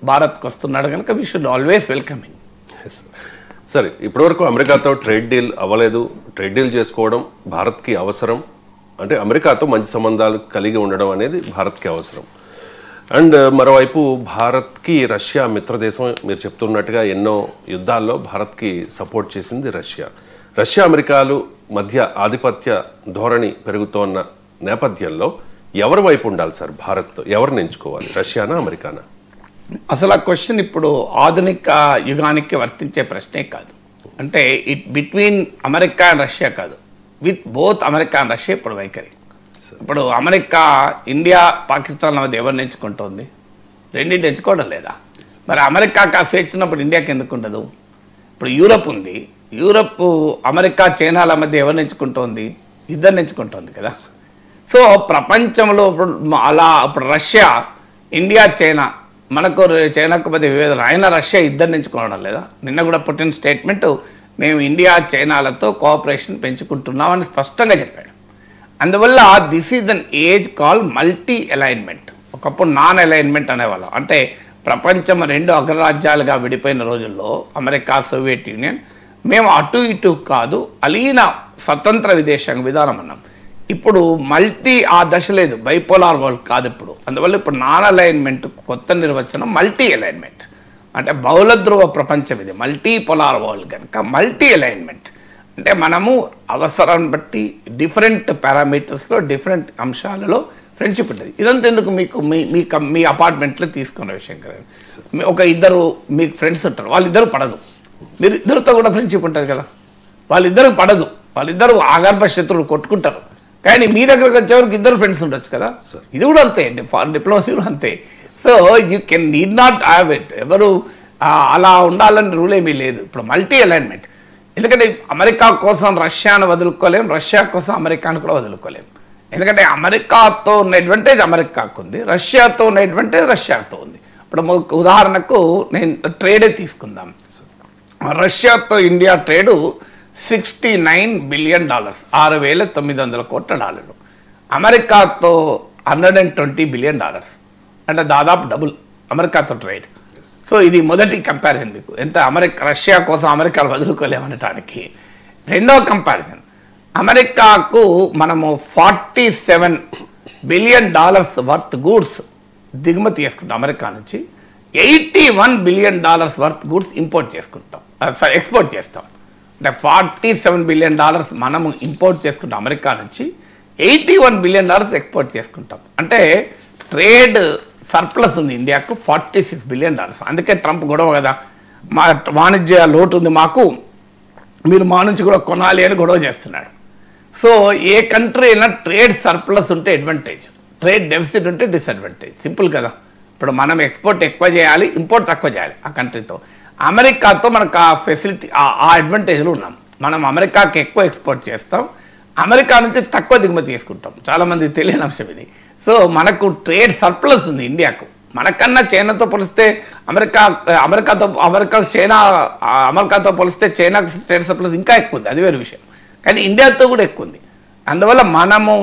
భారత్కు వస్తున్నాడు కనుక we should always welcome him. సరే, ఇప్పటివరకు అమెరికాతో ట్రేడ్ డీల్ అవ్వలేదు. ట్రేడ్ డీల్ చేసుకోవడం భారత్కి అవసరం. అంటే అమెరికాతో మంచి సంబంధాలు కలిగి ఉండడం అనేది భారత్కి అవసరం. అండ్ మరోవైపు భారత్కి రష్యా మిత్రదేశం. మీరు చెప్తున్నట్టుగా ఎన్నో యుద్ధాల్లో భారత్కి సపోర్ట్ చేసింది రష్యా. రష్యా అమెరికాలు మధ్య ఆధిపత్య ధోరణి పెరుగుతోన్న నేపథ్యంలో ఎవరి వైపు ఉండాలి సార్? భారత్ ఎవరిని ఎంచుకోవాలి, రష్యానా అమెరికానా? అసలు ఆ క్వశ్చన్ ఇప్పుడు ఆధునిక యుగానికి వర్తించే ప్రశ్నే కాదు. అంటే it between America and Russia కాదు, with both America and Russia ఇప్పుడు వైఖరి. ఇప్పుడు అమెరికా ఇండియా పాకిస్తాన్ల మధ్య ఎవరిని ఎంచుకుంటోంది? రెండింటి ఎంచుకోవడం లేదా? మరి అమెరికాకి ఆ స్వేచ్ఛ ఉన్నప్పుడు ఇండియాకి ఎందుకు ఉండదు? ఇప్పుడు యూరప్ ఉంది, యూరప్ అమెరికా చైనాల మధ్య ఎవరిని ఎంచుకుంటోంది? ఇద్దరిని ఎంచుకుంటోంది కదా. సో ప్రపంచంలో ఇప్పుడు రష్యా, ఇండియా, చైనా, మనకు చైనాకు మధ్య విభేదాలు, ఆయన రష్యా ఇద్దరిని ఎంచుకోవడం లేదా? నిన్న కూడా పుట్టిన స్టేట్మెంట్, మేము ఇండియా చైనాలతో కోఆపరేషన్ పెంచుకుంటున్నామని స్పష్టంగా చెప్పాడు. అందువల్ల this is an age call multi alignment. ఒకప్పుడు నాన్ అలైన్మెంట్ అనేవాళ్ళం. అంటే ప్రపంచం రెండు అగ్రరాజ్యాలుగా విడిపోయిన రోజుల్లో అమెరికా, సోవియట్ యూనియన్, మేము అటు ఇటు కాదు, అలీన స్వతంత్ర విదేశాంగ విధానం అన్నాం. ఇప్పుడు మల్టీ ఆ దశ లేదు, బైపోలార్ వరల్డ్ కాదు ఇప్పుడు. అందువల్ల ఇప్పుడు నాన్ అలైన్మెంట్ కొత్త నిర్వచనం మల్టీ అలైన్మెంట్. అంటే బహుళ ధ్రువ ప్రపంచం ఇది, మల్టీ పోలార్ వరల్డ్ కనుక మల్టీ అలైన్మెంట్. అంటే మనము అవసరాన్ని బట్టి డిఫరెంట్ పారామీటర్స్లో డిఫరెంట్ అంశాలలో ఫ్రెండ్షిప్ ఉంటుంది. ఇదంతా ఎందుకు మీకు మీ అపార్ట్మెంట్లో తీసుకున్న విషయం కదా. ఒక ఇద్దరు మీకు ఫ్రెండ్స్ ఉంటారు, వాళ్ళిద్దరు పడదు, మీరు ఇద్దరితో కూడా ఫ్రెండ్షిప్ ఉంటుంది కదా. వాళ్ళిద్దరు పడదు, వాళ్ళిద్దరు ఆగర్భ శత్రువులు కొట్టుకుంటారు, కానీ మీ దగ్గరకు వచ్చేవరకు ఇద్దరు ఫ్రెండ్స్ ఉండొచ్చు కదా. ఇది కూడా అంతే, ఫారెన్ డిప్లొమసీ కూడా అంతే. So you can need not have it. ఎవరు అలా ఉండాలని రూల్ ఏమీ లేదు. ఇప్పుడు మల్టీ అలైన్మెంట్. ఎందుకంటే అమెరికా కోసం రష్యాను వదులుకోలేం, రష్యా కోసం అమెరికాను కూడా వదులుకోలేం. ఎందుకంటే అమెరికాతో ఉన్న అడ్వాంటేజ్ అమెరికాకు ఉంది, రష్యాతో ఉన్న అడ్వాంటేజ్ రష్యాతో ఉంది. ఇప్పుడు ఉదాహరణకు నేను ట్రేడే తీసుకుందాం. రష్యాతో ఇండియా ట్రేడు $69 బిలియన్, $6,900 కోట్ల. అమెరికాతో $120 బిలియన్, అంటే దాదాపు డబుల్ అమెరికాతో ట్రేడ్. సో ఇది మొదటి కంపారిజన్ మీకు. ఎంత రష్యా కోసం అమెరికాను వదులుకోలేమనటానికి. రెండో కంపారిజన్, అమెరికాకు మనము $47 బిలియన్ వర్త్ గూడ్స్ దిగుమతి చేసుకుంటాం అమెరికా నుంచి, $81 బిలియన్ వర్త్ గూడ్స్ ఇంపోర్ట్ చేసుకుంటాం, ఎక్స్పోర్ట్ చేస్తాం. అంటే $47 బిలియన్ మనము ఇంపోర్ట్ చేసుకుంటాం అమెరికా నుంచి, $81 బిలియన్ ఎక్స్పోర్ట్ చేసుకుంటాం. అంటే ట్రేడ్ సర్ప్లస్ ఉంది ఇండియాకు $46 బిలియన్. అందుకే ట్రంప్ గొడవ కదా, మా వాణిజ్య లోటు ఉంది మాకు, మీరు మా నుంచి కూడా కొనాలి అని గొడవ చేస్తున్నాడు. సో ఏ కంట్రీ అయినా ట్రేడ్ సర్ప్లస్ ఉంటే అడ్వాంటేజ్, ట్రేడ్ డెఫిసిట్ ఉంటే డిసడ్వాంటేజ్. సింపుల్ కదా. ఇప్పుడు మనం ఎక్స్పోర్ట్ ఎక్కువ చేయాలి, ఇంపోర్ట్ తక్కువ చేయాలి ఆ కంట్రీతో. అమెరికాతో మనకు ఆ ఫెసిలిటీ, ఆ అడ్వాంటేజ్లు ఉన్నాం. మనం అమెరికాకి ఎక్కువ ఎక్స్పోర్ట్ చేస్తాం, అమెరికా నుంచి తక్కువ దిగుమతి చేసుకుంటాం. చాలామంది తెలియని అంశం ఇది. సో మనకు ట్రేడ్ సర్ప్లస్ ఉంది ఇండియాకు. మనకన్నా చైనాతో పోలిస్తే అమెరికాతో పోలిస్తే చైనాకు ట్రేడ్ సర్ప్లస్ ఇంకా ఎక్కువ ఉంది, అది వేరే విషయం. కానీ ఇండియాతో కూడా ఎక్కువ ఉంది. అందువల్ల మనము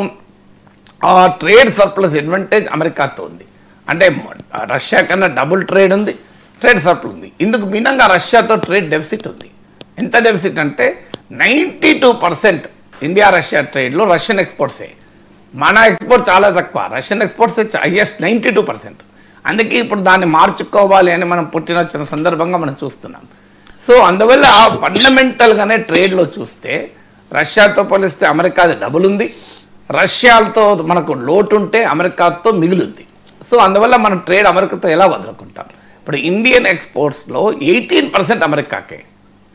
ఆ ట్రేడ్ సర్ప్లస్ అడ్వాంటేజ్ అమెరికాతో ఉంది. అంటే రష్యా కన్నా డబుల్ ట్రేడ్ ఉంది, ట్రేడ్ సర్ప్లస్ ఉంది. ఇందుకు భిన్నంగా రష్యాతో ట్రేడ్ డెఫిసిట్ ఉంది. ఎంత డెఫిసిట్ అంటే 92% ఇండియా రష్యా ట్రేడ్లో రష్యన్ ఎక్స్పోర్ట్సే. మన ఎక్స్పోర్ట్ చాలా తక్కువ, రష్యన్ ఎక్స్పోర్ట్స్ హైయెస్ట్ 92%. అందుకే ఇప్పుడు దాన్ని మార్చుకోవాలి అని మనం పుట్టినొచ్చిన సందర్భంగా మనం చూస్తున్నాం. సో అందువల్ల ఫండమెంటల్గానే ట్రేడ్లో చూస్తే రష్యాతో పోలిస్తే అమెరికాది డబుల్ ఉంది, రష్యాతో మనకు లోటు ఉంటే అమెరికాతో మిగులుంది. సో అందువల్ల మనం ట్రేడ్ అమెరికాతో ఎలా వదులుకుంటాం? ఇప్పుడు ఇండియన్ ఎక్స్పోర్ట్స్లో 18% అమెరికాకే,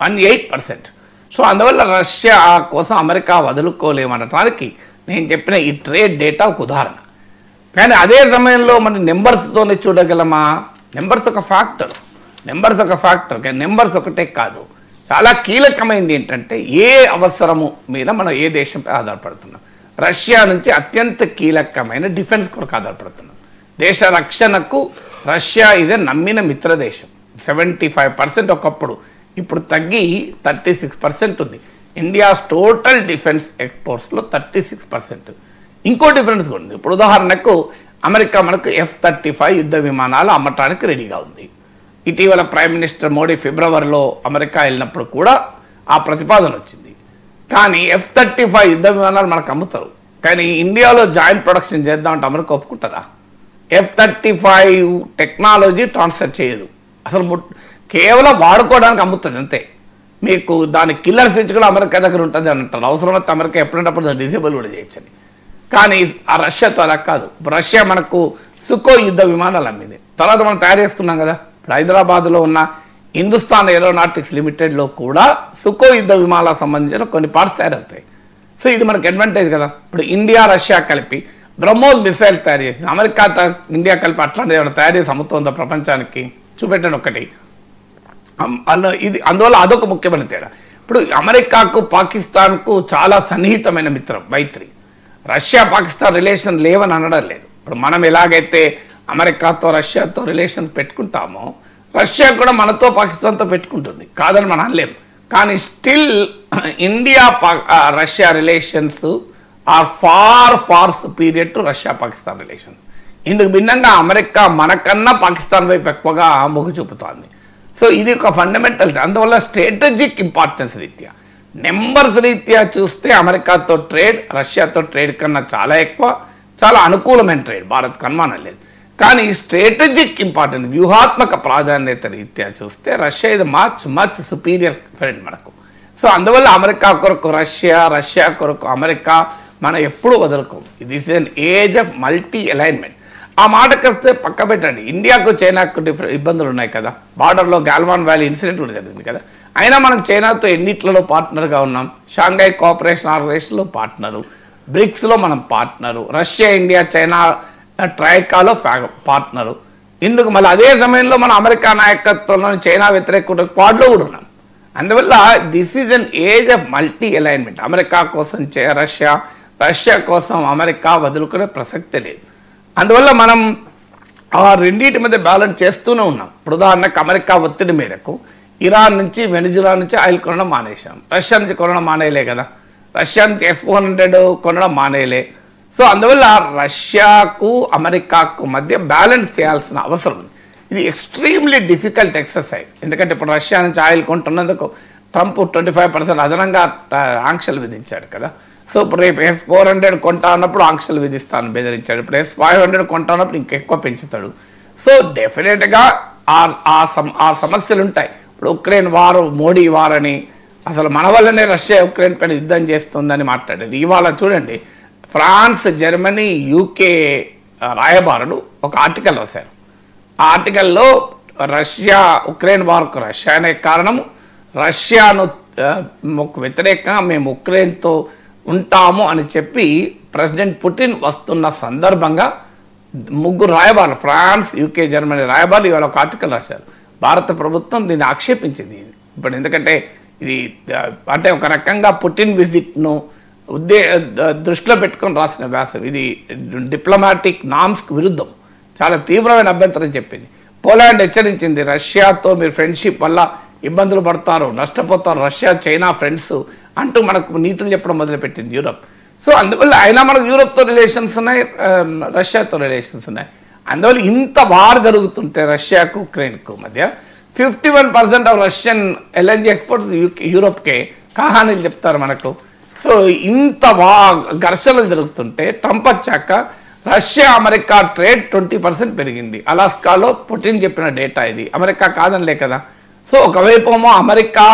18%. సో అందువల్ల రష్యా కోసం అమెరికా వదులుకోలేమనటానికి నేను చెప్పిన ఈ ట్రేడ్ డేటా ఒక ఉదాహరణ. కానీ అదే సమయంలో మనం నెంబర్స్తోనే చూడగలమా? నెంబర్స్ ఒక ఫ్యాక్టర్, కానీ నెంబర్స్ ఒకటే కాదు. చాలా కీలకమైనది ఏంటంటే ఏ అవసరము మీద మనం ఏ దేశంపై ఆధారపడుతున్నాం. రష్యా నుంచి అత్యంత కీలకమైన డిఫెన్స్ కొరకు ఆధారపడుతున్నాం. దేశ రక్షణకు రష్యా ఇదే నమ్మిన మిత్ర దేశం. 75% ఒకప్పుడు, ఇప్పుడు తగ్గి 36% ఉంది. ఇండియాస్ టోటల్ డిఫెన్స్ ఎక్స్పోర్ట్స్లో 36%. ఇంకో డిఫరెన్స్ కూడా ఉంది. ఇప్పుడు ఉదాహరణకు అమెరికా మనకు F-35 యుద్ధ విమానాలు అమ్మటానికి రెడీగా ఉంది. ఇటీవల ప్రైమ్ మినిస్టర్ మోడీ ఫిబ్రవరిలో అమెరికా వెళ్ళినప్పుడు కూడా ఆ ప్రతిపాదన వచ్చింది. కానీ F-35 యుద్ధ విమానాలు మనకు అమ్ముతారు, కానీ ఇండియాలో జాయింట్ ప్రొడక్షన్ చేద్దామంటే అమెరికా ఒప్పుకుంటుందా? F-35 టెక్నాలజీ ట్రాన్స్ఫర్ చేయదు, అసలు కేవలం వాడుకోవడానికి అమ్ముతుంది అంతే. మీకు దాని కిల్లర్ స్విచ్ కూడా అమెరికా దగ్గర ఉంటుంది అని అంటారు. అవసరమైతే అమెరికా ఎప్పుడంటప్పుడు డిసేబుల్ కూడా చేయొచ్చని. కానీ ఆ రష్యాతో అలా కాదు. రష్యా మనకు సుకోయ్ యుద్ధ విమానాలు అమ్మింది. తర్వాత మనం తయారు చేసుకున్నాం కదా, ఇప్పుడు హైదరాబాద్లో ఉన్న హిందుస్థాన్ ఏరోనాటిక్స్ లిమిటెడ్లో కూడా సుకోయ్ యుద్ధ విమానాలకు సంబంధించిన కొన్ని పార్ట్స్ తయారవుతాయి. సో ఇది మనకు అడ్వాంటేజ్ కదా. ఇప్పుడు ఇండియా రష్యా కలిపి బ్రహ్మోస్ మిసైల్ తయారు చేసింది. అమెరికా ఇండియా కలిపి అట్లాంటి ఏమైనా తయారు చేసి అమ్ముతుందా ప్రపంచానికి? చూపెట్టండి ఒకటి. అందువల్ల అదొక ముఖ్యమైన తేడా. ఇప్పుడు అమెరికాకు పాకిస్తాన్కు చాలా సన్నిహితమైన మిత్రం మైత్రి. రష్యా పాకిస్తాన్ రిలేషన్ లేవని అనడం లేదు. ఇప్పుడు మనం ఎలాగైతే అమెరికాతో రష్యాతో రిలేషన్ పెట్టుకుంటామో రష్యా కూడా మనతో పాకిస్తాన్తో పెట్టుకుంటుంది, కాదని మనం అనలేము. కానీ still India Russia relations are far superior to Russia Pakistan relations. ఇందుకు భిన్నంగా అమెరికా మనకన్నా పాకిస్తాన్ వైపు ఎక్కువగా మొగ్గు చూపుతోంది. సో ఇది ఒక ఫండమెంటల్. అందువల్ల స్ట్రాటజిక్ ఇంపార్టెన్స్ రీత్యా, నెంబర్స్ రీత్యా చూస్తే అమెరికాతో ట్రేడ్ రష్యాతో ట్రేడ్ కన్నా చాలా ఎక్కువ, చాలా అనుకూలమైన ట్రేడ్, భారత్కు అనుమానం లేదు. కానీ స్ట్రాటజిక్ ఇంపార్టెన్స్, వ్యూహాత్మక ప్రాధాన్యత రీత్యా చూస్తే రష్యా ఇది మచ్ సుపీరియర్ ఫ్రెండ్ మనకు. సో అందువల్ల అమెరికా కొరకు రష్యా కొరకు అమెరికా మనం ఎప్పుడూ వదులుకోము. This is an age of multi alignment. ఆ మాటకు వస్తే పక్క పెట్టండి, ఇండియాకు చైనాకు ఇబ్బందులు ఉన్నాయి కదా. బార్డర్లో గాల్వాన్ వ్యాలీ ఇన్సిడెంట్ కూడా జరిగింది కదా. అయినా మనం చైనాతో ఎన్నిట్లలో పార్ట్నర్గా ఉన్నాం. షాంఘై కోఆపరేషన్ ఆర్గనైజేషన్లో పార్ట్నరు, బ్రిక్స్లో మనం పార్ట్నరు, రష్యా ఇండియా చైనా ట్రైకాలో పార్ట్నరు. ఇందుకు మళ్ళీ అదే సమయంలో మనం అమెరికా నాయకత్వంలో చైనా వ్యతిరేక క్వాడ్లో కూడా ఉన్నాం. అందువల్ల this is an age of multi alignment. America కోసం రష్యా కోసం అమెరికా వదులుకునే ప్రసక్తే లేదు. అందువల్ల మనం ఆ రెండింటి మధ్య బ్యాలెన్స్ చేస్తూనే ఉన్నాం. ఇప్పుడు ఉదాహరణకు అమెరికా ఒత్తిడి మేరకు ఇరాన్ నుంచి వెనిజులా నుంచి ఆయిల్ కొనడం మానేశాం. రష్యా నుంచి కొనడం మానేయలే కదా, రష్యా నుంచి F-400 కొనడం మానేయలే. సో అందువల్ల రష్యాకు అమెరికాకు మధ్య బ్యాలెన్స్ చేయాల్సిన అవసరం ఉంది. ఇది ఎక్స్ట్రీమ్లీ డిఫికల్ట్ ఎక్సర్సైజ్. ఎందుకంటే ఇప్పుడు రష్యా నుంచి ఆయిల్ కొంటున్నందుకు ట్రంప్ 25% అదనంగా ఆంక్షలు విధించాడు కదా. సో ఇప్పుడు రేపు F-400 కొంటా అన్నప్పుడు ఆంక్షలు విధిస్తాను బెదిరించాడు. ఇప్పుడు S-500 కొంటా అన్నప్పుడు ఇంకెక్కువ పెంచుతాడు. సో డెఫినెట్గా ఆ సమస్యలు ఉంటాయి. ఇప్పుడు ఉక్రెయిన్ వారు మోడీ వారని, అసలు మన వల్లనే రష్యా ఉక్రెయిన్ పైన యుద్ధం చేస్తుందని మాట్లాడేది. ఇవాళ చూడండి, ఫ్రాన్స్, జర్మనీ, యూకే రాయబారులు ఒక ఆర్టికల్ రాశారు. ఆ ఆర్టికల్లో రష్యా ఉక్రెయిన్ వార్కు రష్యానే కారణము, రష్యాను వ్యతిరేకంగా మేము ఉక్రెయిన్తో ఉంటాము అని చెప్పి ప్రెసిడెంట్ పుటిన్ వస్తున్న సందర్భంగా ముగ్గురు రాయబారులు, ఫ్రాన్స్, యూకే, జర్మనీ రాయబారులు ఇవాళ ఒక ఆర్టికల్ రాశారు. భారత ప్రభుత్వం దీన్ని ఆక్షేపించింది. ఇప్పుడు ఎందుకంటే ఇది అంటే ఒక రకంగా పుటిన్ విజిట్ను దృష్టిలో పెట్టుకొని రాసిన వ్యాసం. ఇది డిప్లొమాటిక్ నామ్స్కి విరుద్ధం, చాలా తీవ్రమైన అభ్యంతరం చెప్పింది. పోలాండ్ హెచ్చరించింది, రష్యాతో మీరు ఫ్రెండ్షిప్ వల్ల ఇబ్బందులు పడతారు, నష్టపోతారు, రష్యా చైనా ఫ్రెండ్స్ అంటూ మనకు నీతులు చెప్పడం మొదలుపెట్టింది యూరప్. సో అందువల్ల అయినా మనకు యూరప్తో రిలేషన్స్ ఉన్నాయి, రష్యాతో రిలేషన్స్ ఉన్నాయి. అందువల్ల ఇంత వార్ జరుగుతుంటే రష్యాకు ఉక్రెయిన్కు మధ్య 51% ఆఫ్ రష్యన్ LNG ఎక్స్పోర్ట్స్ యూరోప్కే కహానీలు చెప్తారు మనకు. సో ఇంత ఘర్షణలు జరుగుతుంటే ట్రంప్ వచ్చాక రష్యా అమెరికా ట్రేడ్ 20% పెరిగింది. అలాస్కాలో పుటిన్ చెప్పిన డేటా ఇది, అమెరికా కాదనిలే కదా. సో ఒకవైపు ఏమో అమెరికా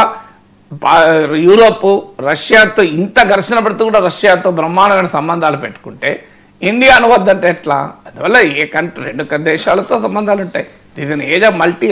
యూరోప్ రష్యాతో ఇంత ఘర్షణ పడుతూ కూడా రష్యాతో బ్రహ్మాండమైన సంబంధాలు పెట్టుకుంటే ఇండియా అనవద్దంటే ఎట్లా? అందువల్ల రెండు దేశాలతో సంబంధాలు ఉంటాయి. దీని ఏజ్ ఆఫ్ మల్టీ